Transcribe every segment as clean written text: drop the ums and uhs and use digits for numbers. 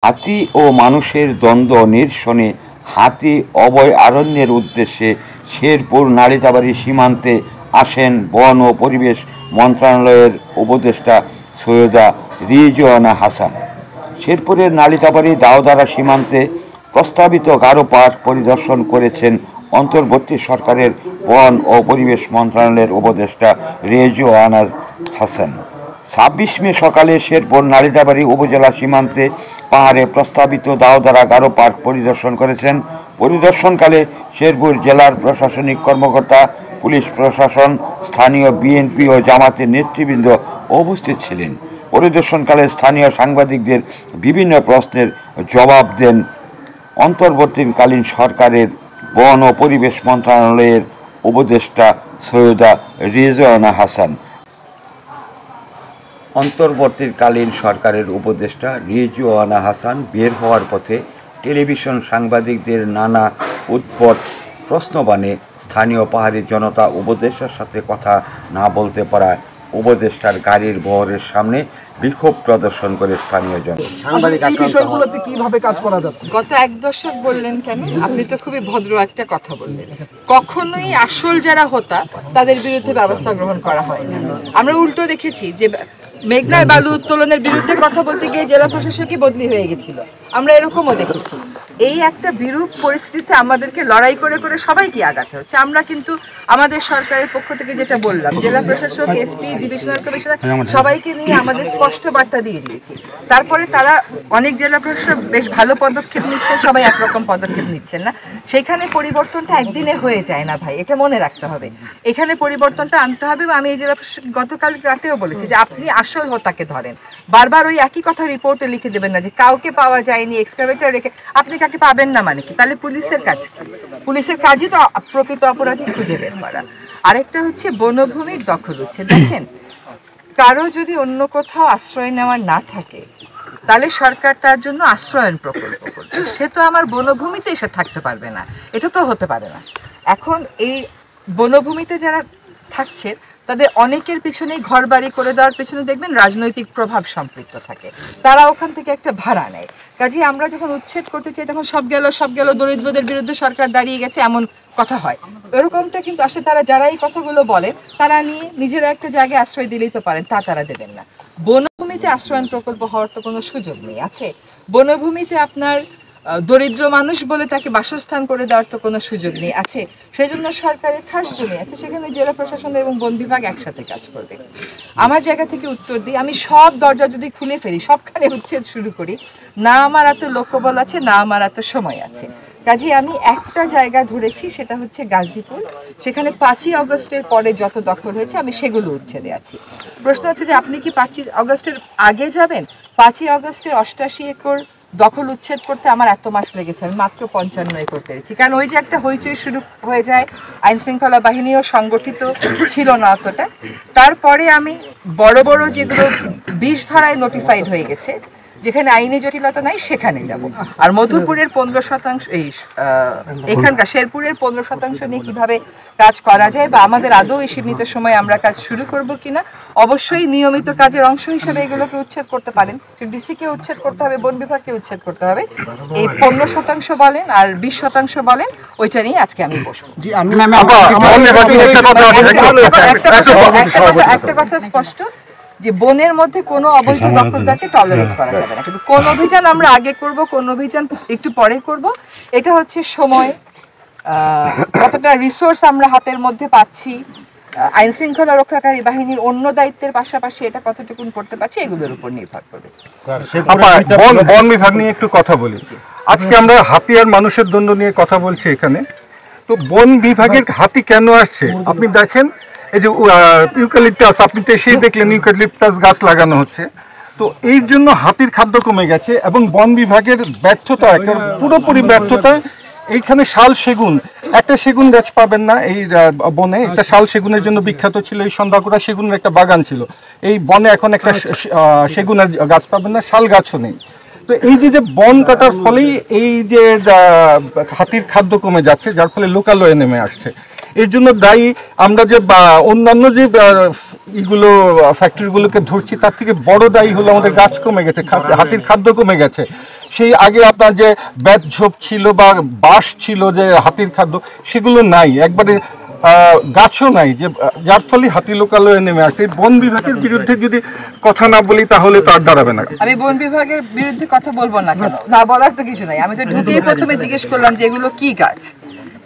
হাতি ও মানুষের দ্বন্দ্ব নিরসনে হাতি অভয়ারণ্যের উদ্দেশ্যে শেরপুর নালিতাবাড়ী সীমান্তে আসেন বন ও পরিবেশ মন্ত্রণালয়ের উপদেষ্টা সৈয়দা রিজওয়ানা হাসান। শেরপুরের নালিতাবাড়ী দাওদারা সীমান্তে প্রস্তাবিত গারো পার্ক পরিদর্শন করেছেন অন্তর্বর্তী সরকারের বন ও পরিবেশ মন্ত্রণালয়ের উপদেষ্টা রিজওয়ানা হাসান। ২৬ মে সকালে শেরপুর নালিতাবাড়ী উপজেলা সীমান্তে পাহাড়ে প্রস্তাবিত দাওদারা গারো পার্ক পরিদর্শন করেছেন। পরিদর্শনকালে শেরপুর জেলার প্রশাসনিক কর্মকর্তা, পুলিশ প্রশাসন, স্থানীয় বিএনপি ও জামাতের নেতৃবৃন্দ উপস্থিত ছিলেন। পরিদর্শনকালে স্থানীয় সাংবাদিকদের বিভিন্ন প্রশ্নের জবাব দেন অন্তর্বর্তীকালীন সরকারের বন ও পরিবেশ মন্ত্রণালয়ের উপদেষ্টা সৈয়দা রিজওয়ানা হাসান। অন্তর্বর্তীকালীন সরকারের উপদেষ্টা রিজওয়ানা হাসান বের হওয়ার পথে টেলিভিশন সাংবাদিকদের নানা উদ্ভট প্রশ্নবাণে স্থানীয় পাহাড়ি জনতা উপদেষ্টার সাথে কথা না বলতে পারায় উপদেষ্টার গাড়ির বহরের সামনে বিক্ষোভ প্রদর্শন করে স্থানীয় জন। গত এক দশক বললেন কেন? আপনি তো খুবই ভদ্র একটা কথা বললেন। কখনোই আসল যারা হোতা তাদের বিরুদ্ধে ব্যবস্থা গ্রহণ করা হয় না। আমরা উল্টো দেখেছি যে মেঘনায় বালু উত্তোলনের বিরুদ্ধে কথা বলতে গিয়ে জেলা প্রশাসকই বদলি হয়ে গেছিল। আমরা এরকমও দেখেছি। এই একটা বিরূপ পরিস্থিতিতে আমাদেরকে লড়াই করে করে সবাইকে আগাতে হচ্ছে। আমরা কিন্তু আমাদের সরকারের পক্ষ থেকে যেটা বললাম, জেলা প্রশাসক, এসপি, ডিভিশনাল কমিশনার সবাইকে নিয়ে আমাদের স্পষ্ট বার্তা দিয়ে দিয়েছি। তারপরে তারা অনেক জেলা প্রশাসক বেশ ভালো পদক্ষেপ নিচ্ছেন, সবাই একরকম পদক্ষেপ নিচ্ছেন না। সেখানে পরিবর্তনটা একদিনে হয়ে যায় না ভাই, এটা মনে রাখতে হবে। এখানে পরিবর্তনটা আনতে হবে। আমি এই জেলা প্রশাসক গতকাল রাতেও বলেছি যে আপনি আসল হোতাকে ধরেন। বারবার ওই একই কথা রিপোর্টে লিখে দেবেন না যে কাউকে পাওয়া যায়নি, এক্সকাভেটর রেখে আপনি কাকে পাবেন না মানে কি? তাহলে পুলিশের কাজ কি? পুলিশের কাজই তো প্রকৃত অপরাধী খুঁজে বের করা। আরেকটা হচ্ছে বনভূমির দখল হচ্ছে। দেখেন, কারো যদি অন্য কোথাও আশ্রয় নেওয়ার না থাকে তাহলে সরকার তার জন্য আশ্রয়ন প্রকল্প করবে। সে তো আমার বনভূমিতে এসে থাকতে পারবে না, এটা তো হতে পারে না। এখন এই বনভূমিতে যারা থাকছে তাদের অনেকের পিছনেই ঘর বাড়ি করে দেওয়ার পিছনে দেখবেন রাজনৈতিক প্রভাব সম্পৃক্ত থাকে। তারা ওখান থেকে একটা ভাড়া নেয়। কাজে আমরা যখন উচ্ছেদ করতে চাই তখন সব গেল দরিদ্রদের বিরুদ্ধে সরকার দাঁড়িয়ে গেছে এমন কথা হয়। এরকমটা কিন্তু আসলে তারা যারা এই কথাগুলো বলেন তারা নিয়ে নিজেরা একটা জায়গায় আশ্রয় দিলেই তো পারেন, তা তারা দেবেন না। বনভূমিতে আশ্রয়ন প্রকল্প হওয়ার তো কোনো সুযোগ নেই। আছে বনভূমিতে আপনার দরিদ্র মানুষ বলে তাকে বাসস্থান করে দেওয়ার তো কোনো সুযোগ নেই। আছে সেজন্য সরকারের খাস জমি আছে, সেখানে জেলা প্রশাসন এবং বন বিভাগ একসাথে কাজ করবে। আমার জায়গা থেকে উত্তর দিই, আমি সব দরজা যদি খুলে ফেলি, সবখানে উচ্ছেদ শুরু করি, না আমার এত লোকবল আছে, না আমার এত সময় আছে। কাজে আমি একটা জায়গা ধরেছি, সেটা হচ্ছে গাজীপুর। সেখানে 5ই আগস্টের পরে যত দখল হয়েছে আমি সেগুলো উচ্ছেদে আছি। প্রশ্ন হচ্ছে যে আপনি কি 5ই আগস্টের আগে যাবেন? 5ই আগস্টের 88 একর দখল উচ্ছেদ করতে আমার এত মাস লেগেছে, আমি মাত্র 55 একর পেরেছি। কারণ ওই যে একটা হইচই শুরু হয়ে যায়, আইন শৃঙ্খলা বাহিনীও সংগঠিত ছিল না অতটা। তারপরে আমি বড় বড় যেগুলো 20 ধারায় নোটিফাইড হয়ে গেছে, যেখানে আইনি জটিলতা নাই, সেখানে যাব। আর মধুপুরের 15% এখানকার শেরপুরের 15% নিয়ে কিভাবে কাজ করা যায় বা আমাদের আদৌ এই সীমিত সময় আমরা কাজ শুরু করব কিনা, অবশ্যই নিয়মিত কাজের অংশ হিসেবে এগুলোকে উচ্ছেদ করতে পারেন। ডিসিকে উচ্ছেদ করতে হবে, বন বিভাগকে উচ্ছেদ করতে হবে। এই 15% বলেন আর 20% বলেন, ওইটা নিয়ে আজকে আমি বসবো। একটা কথা স্পষ্ট যে বনের মধ্যে কোনো অবৈধ দখলদারকে টলারেট করা যাবে না। কিন্তু কোন অভিযান আমরা আগে করব, কোন অভিযান একটু পরে করব, এটা হচ্ছে সময়, কতটা রিসোর্স আমরা হাতের মধ্যে পাচ্ছি, আইন শৃঙ্খলা রক্ষাকারী বাহিনীর অন্য দায়িত্বের পাশাপাশি এটা কতটুকু করতে পারছি, এগুলোর উপর নির্ভর করবে। বন বিভাগ নিয়ে একটু কথা বলি। আজকে আমরা হাতি আর মানুষের দ্বন্দ্ব নিয়ে কথা বলছি এখানে। তো বন বিভাগের হাতি কেন আসছে আপনি দেখেন, এই যে ইউক্যালিপটাস, আপনি তো এসেই দেখলেন ইউক্যালিপটাস গাছ লাগানো হচ্ছে। তো এই জন্য হাতির খাদ্য কমে গেছে এবং বন বিভাগের ব্যর্থতা, একটা পুরোপুরি ব্যর্থতা। এইখানে শাল সেগুন, একটা সেগুন গাছ পাবেন না এই বনে। একটা শাল সেগুনের জন্য বিখ্যাত ছিল, এই সন্ধ্যাকুড়া সেগুনের একটা বাগান ছিল। এই বনে এখন একটা সেগুনের গাছ পাবেন না, শাল গাছও নেই। তো এই যে বন কাটার ফলেই এই যে হাতির খাদ্য কমে যাচ্ছে, যার ফলে লোকালয়ে নেমে আসছে। এর জন্য দায়ী আমরা যে অন্যান্য যে এগুলো ফ্যাক্টরিগুলোকে ধরছি, তার থেকে বড় দায়ী হলো আমাদের গাছ কমে গেছে, হাতির খাদ্য কমে গেছে। সেই আগে আপনার যে ব্যাট ঝোপ ছিল বা বাঁশ ছিল যে হাতির খাদ্য, সেগুলো নাই, একবারে গাছও নাই, যে যার ফলে হাতি লোকালয়ে নেমে আসছে। বন বিভাগের বিরুদ্ধে যদি কথা না বলি তাহলে তো আর দাঁড়াবে না। আমি বন বিভাগের বিরুদ্ধে কথা বলবো না কেন, না বলার তো কিছু নাই। আমি তো ঢুকেই প্রথমে জিজ্ঞেস করলাম যে এগুলো কি গাছ,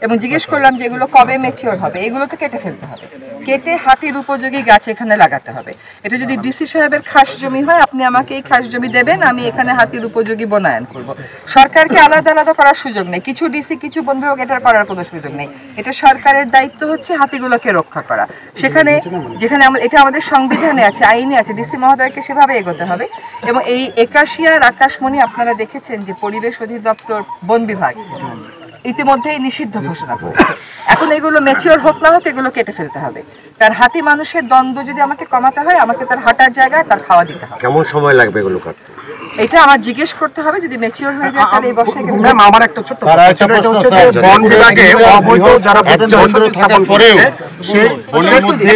এবং জিজ্ঞেস করলাম যে এগুলো কবে ম্যাচিওর হবে। এগুলো তো কেটে ফেলতে হবে, কেটে হাতির উপযোগী গাছ এখানে লাগাতে হবে। এটা যদি ডিসি সাহেবের খাস জমি হয়, আপনি আমাকে এই খাস জমি দেবেন, আমি এখানে হাতির উপযোগী বনায়ন করব। সরকারকে আলাদা আলাদা করার সুযোগ নেই, কিছু ডিসি কিছু বন বিভাগ এটার করার কোনো সুযোগ নেই। এটা সরকারের দায়িত্ব হচ্ছে হাতিগুলোকে রক্ষা করা। সেখানে যেখানে এটা আমাদের সংবিধানে আছে, আইনে আছে, ডিসি মহোদয়কে সেভাবে এগোতে হবে। এবং এই একাশিয়ার আকাশমণি আপনারা দেখেছেন যে পরিবেশ অধিদপ্তর, বন বিভাগ ইতিমধ্যেই নিষিদ্ধ ঘোষণা করেছে। এখন এগুলো ম্যাচিওর হোক না হোক এগুলো কেটে ফেলতে হবে, কারণ হাতি মানুষের দ্বন্দ্ব যদি আমাকে কমাতে হয়, আমাকে তার হাঁটার জায়গায় তার খাওয়া দিতে হবে। কেমন সময় লাগবে এগুলো কাটতে? এটা আমার জিজ্ঞেস করতে হবে, যদি ম্যাচিওর হয়ে যায় তাহলে এই বর্ষায় ম্যাম আমার একটা ছোট্ট প্রশ্ন, এটা হচ্ছে যে বন বিভাগে অবৈধ যারা বসতি স্থাপন করেও সেই বনের মধ্যে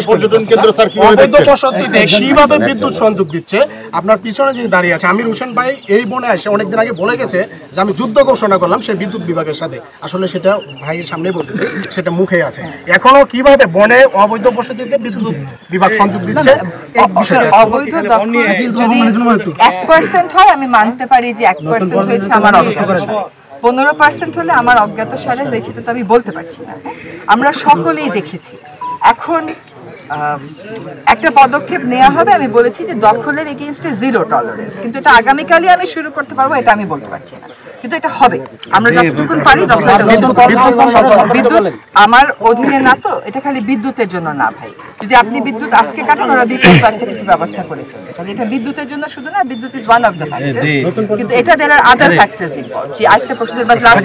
পর্যটন কেন্দ্র স্যার অবৈধ বসতিতে কিভাবে বিদ্যুৎ সংযোগ দিচ্ছে? আপনার পিছনে যিনি দাঁড়িয়ে আছে আমির হোসেন ভাই এই বনে এসে অনেকদিন আগে বলে গেছে যে আমি যুদ্ধ ঘোষণা করলাম সেই বিদ্যুৎ বিভাগের সাথে। আসলে সেটা ভাইয়ের সামনে বলতেছে, সেটা মুখে আছে। এখনো কিভাবে বনে অবৈধ বসতিতে বিদ্যুৎ বিভাগ সংযোগ দিচ্ছে? অবৈধ যদি 1% হয় আমি মানতে পারি যে 1% হয়েছে আমার অজ্ঞাত, 15% হলে আমার অজ্ঞাত সারে হয়েছে, তো আমি বলতে পারছি না। আমরা সকলেই দেখেছি। এখন একটা পদক্ষেপ নেওয়া হবে, আমি বলেছি যে দখলের এগেইনস্টে 0 টলারেন্স, কিন্তু এটা আগামীকালই আমি শুরু করতে পারবো এটা আমি বলতে পারছি না, কিন্তু এটা হবে। আমরা যতটুকু পারি বিদ্যুৎ আমার অধীনে না, তো এটা খালি বিদ্যুতের জন্য না ভাই। যদি আপনি বিদ্যুৎ আজকে কাটান, ওরা বিকল্প একটা কিছু ব্যবস্থা করে ফেলবে, কারণ এটা বিদ্যুতের জন্য শুধু না, বিদ্যুৎ is one of the factors, কিন্তু এটা দের আর আদার ফ্যাক্টরস ইনভলভ। যে আরেকটা প্রশ্নের বাদ লাস্ট,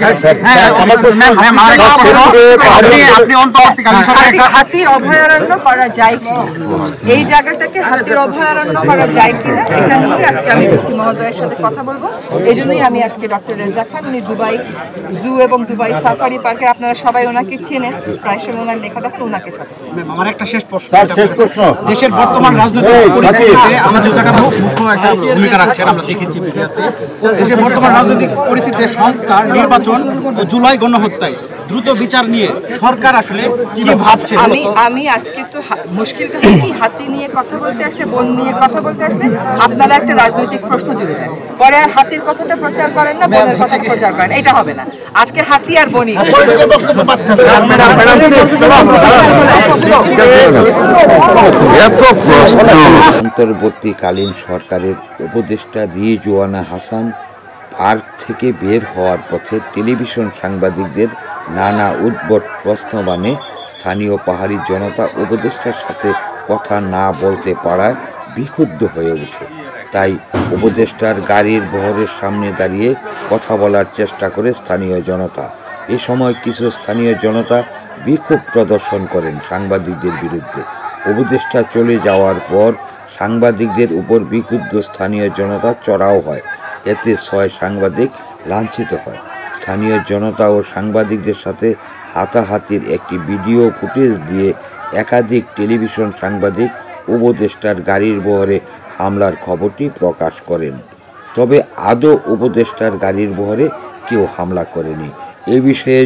হাতির অভয়ারণ্য করা যায় কি, এই জায়গাটাকে হাতির অভয়ারণ্য করা যায় কিনা, এটা নিয়ে আজকে আমি ডিসি মহোদয়ের সাথে কথা বলবো। এই জন্যই আমি আজকে ডক্টর রেজা খান, উনি দুবাই জু এবং দুবাই সাফারি পার্কে, আপনারা সবাই ওনাকে চেনেন, প্রায় সময় ওনার লেখা দেখেন, ওনাকে সাথে। আমার একটা শেষ প্রশ্ন, দেশের বর্তমান রাজনৈতিক পরিস্থিতিতে আমাদের জায়গা মুখ্য একটা ভূমিকা রাখছেন, আমরা দেখেছি মিডিয়াতে। দেশের বর্তমান রাজনৈতিক পরিস্থিতিতে সংস্কার, নির্বাচন ও জুলাই গণহত্যায় দ্রুত বিচার নিয়ে সরকার আসলে কি ভাবছে? আমি আজকে তো মুশকিলটা কি, হাতি নিয়ে কথা বলতে আসলে, বন নিয়ে কথা বলতে আসলে আপনারা একটা রাজনৈতিক প্রশ্ন জুড়ে দেন, পরে আর হাতির কথাটা প্রচার করেন না, বনের কথা প্রচার করেন, এটা হবে না। আজকে হাতি আর বনি অন্তর্বর্তীকালীন সরকারের উপদেষ্টা রিজওয়ানা হাসান পার্ক থেকে বের হওয়ার পথে টেলিভিশন সাংবাদিকদের নানা উদ্ভট প্রশ্নবাণে স্থানীয় পাহাড়ি জনতা উপদেষ্টার সাথে কথা না বলতে পারায় বিক্ষুব্ধ হয়ে ওঠে। তাই উপদেষ্টার গাড়ির বহরের সামনে দাঁড়িয়ে কথা বলার চেষ্টা করে স্থানীয় জনতা। এ সময় কিছু স্থানীয় জনতা বিক্ষোভ প্রদর্শন করেন সাংবাদিকদের বিরুদ্ধে। উপদেষ্টা চলে যাওয়ার পর সাংবাদিকদের উপর বিক্ষুব্ধ স্থানীয় জনতা চড়াও হয়, এতে 6 সাংবাদিক লাঞ্ছিত হয়। স্থানীয় জনতা ও সাংবাদিকদের সাথে হাতাহাতির একটি ভিডিও ফুটেজ দিয়ে একাধিক টেলিভিশন সাংবাদিক উপদেষ্টার গাড়ির বহরে হামলার খবরটি প্রকাশ করেন। তবে আদৌ উপদেষ্টার গাড়ির বহরে কেউ হামলা করেনি। এ বিষয়ে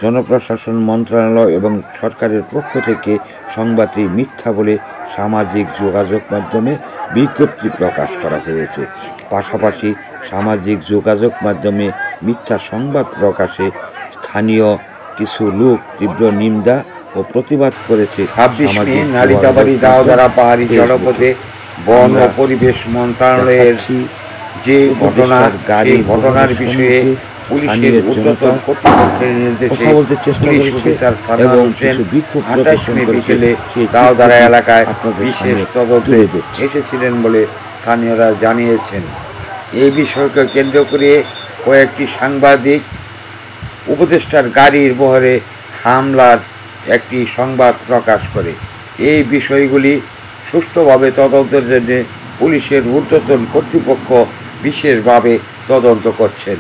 জনপ্রশাসন মন্ত্রণালয় এবং সরকারের পক্ষ থেকে সংবাদটি মিথ্যা বলে সামাজিক যোগাযোগ মাধ্যমে বিজ্ঞপ্তি প্রকাশ করা হয়েছে। পাশাপাশি সামাজিক যোগাযোগ মাধ্যমে মিথ্যা সংবাদ প্রকাশে স্থানীয় কিছু লোক তীব্র নিন্দা ও প্রতিবাদ করেছে। 26 মে নালিতাবাড়ি দাওদারা পাহাড়ি জলপথে বন ও পরিবেশ মন্ত্রণালয়ের যে ঘটনার বিষয়ে পুলিশের ঊর্ধ্বতন কর্তৃপক্ষের নির্দেশে পুলিশ অফিসার সালমান হোসেন 28 মে বিকেলে দাওদারা এলাকায় বিশেষ তদন্তে এসেছিলেন বলে স্থানীয়রা জানিয়েছেন। এই বিষয়কে কেন্দ্র করে কয়েকটি সাংবাদিক উপদেষ্টার গাড়ির বহরে হামলার একটি সংবাদ প্রকাশ করে। এই বিষয়গুলি সুষ্ঠুভাবে তদন্তের জন্য পুলিশের ঊর্ধ্বতন কর্তৃপক্ষ বিশেষভাবে তদন্ত করছেন।